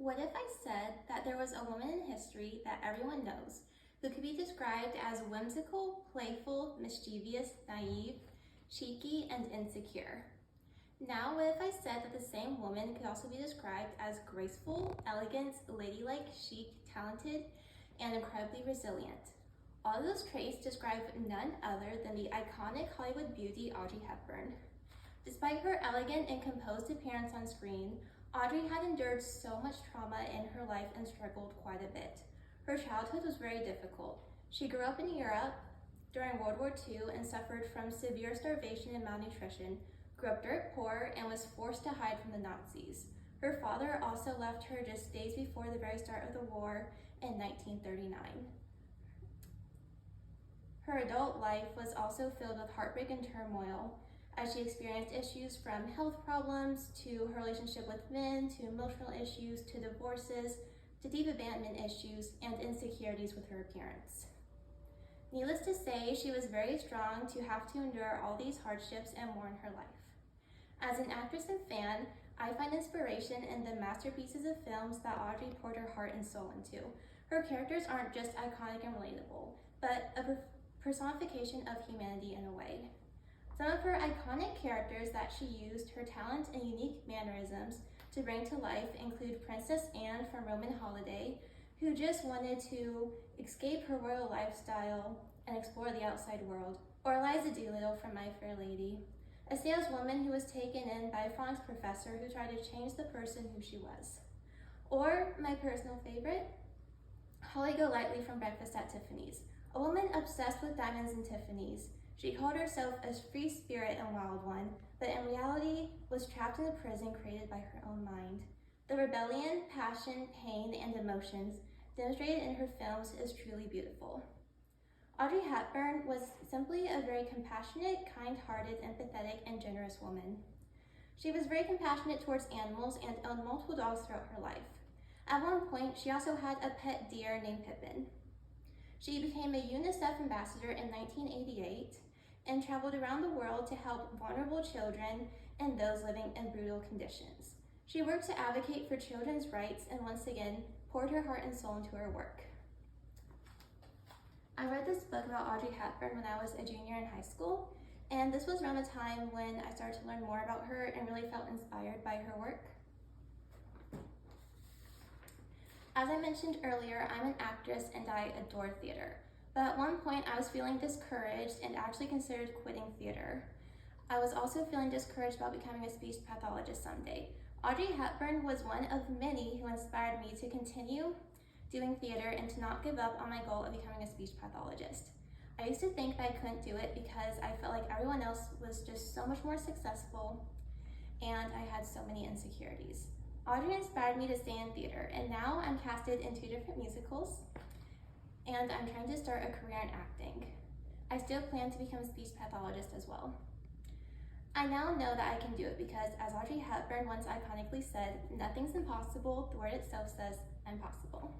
What if I said that there was a woman in history that everyone knows who could be described as whimsical, playful, mischievous, naive, cheeky, and insecure? Now, what if I said that the same woman could also be described as graceful, elegant, ladylike, chic, talented, and incredibly resilient? All of those traits describe none other than the iconic Hollywood beauty Audrey Hepburn. Despite her elegant and composed appearance on screen, Audrey had endured so much trauma in her life and struggled quite a bit. Her childhood was very difficult. She grew up in Europe during World War II and suffered from severe starvation and malnutrition, grew up dirt poor, and was forced to hide from the Nazis. Her father also left her just days before the very start of the war in 1939. Her adult life was also filled with heartbreak and turmoil, as she experienced issues from health problems to her relationship with men, to emotional issues, to divorces, to deep abandonment issues, and insecurities with her appearance. Needless to say, she was very strong to have to endure all these hardships and more in her life. As an actress and fan, I find inspiration in the masterpieces of films that Audrey poured her heart and soul into. Her characters aren't just iconic and relatable, but a personification of humanity in a way. Some of her iconic characters that she used her talent and unique mannerisms to bring to life include Princess Anne from Roman Holiday, who just wanted to escape her royal lifestyle and explore the outside world, or Eliza Doolittle from My Fair Lady, a saleswoman who was taken in by a phonics professor who tried to change the person who she was. Or my personal favorite, Holly Golightly from Breakfast at Tiffany's, a woman obsessed with diamonds and Tiffany's. She called herself a free spirit and wild one, but in reality was trapped in a prison created by her own mind. The rebellion, passion, pain, and emotions demonstrated in her films is truly beautiful. Audrey Hepburn was simply a very compassionate, kind-hearted, empathetic, and generous woman. She was very compassionate towards animals and owned multiple dogs throughout her life. At one point, she also had a pet deer named Pippin. She became a UNICEF ambassador in 1988 and traveled around the world to help vulnerable children and those living in brutal conditions. She worked to advocate for children's rights and once again poured her heart and soul into her work. I read this book about Audrey Hepburn when I was a junior in high school, and this was around the time when I started to learn more about her and really felt inspired by her work. As I mentioned earlier, I'm an actress and I adore theater. But at one point I was feeling discouraged and actually considered quitting theater. I was also feeling discouraged about becoming a speech pathologist someday. Audrey Hepburn was one of many who inspired me to continue doing theater and to not give up on my goal of becoming a speech pathologist. I used to think that I couldn't do it because I felt like everyone else was just so much more successful and I had so many insecurities. Audrey inspired me to stay in theater, and now I'm casted in 2 different musicals, and I'm trying to start a career in acting. I still plan to become a speech pathologist as well. I now know that I can do it because, as Audrey Hepburn once iconically said, nothing's impossible, the word itself says, I'm possible.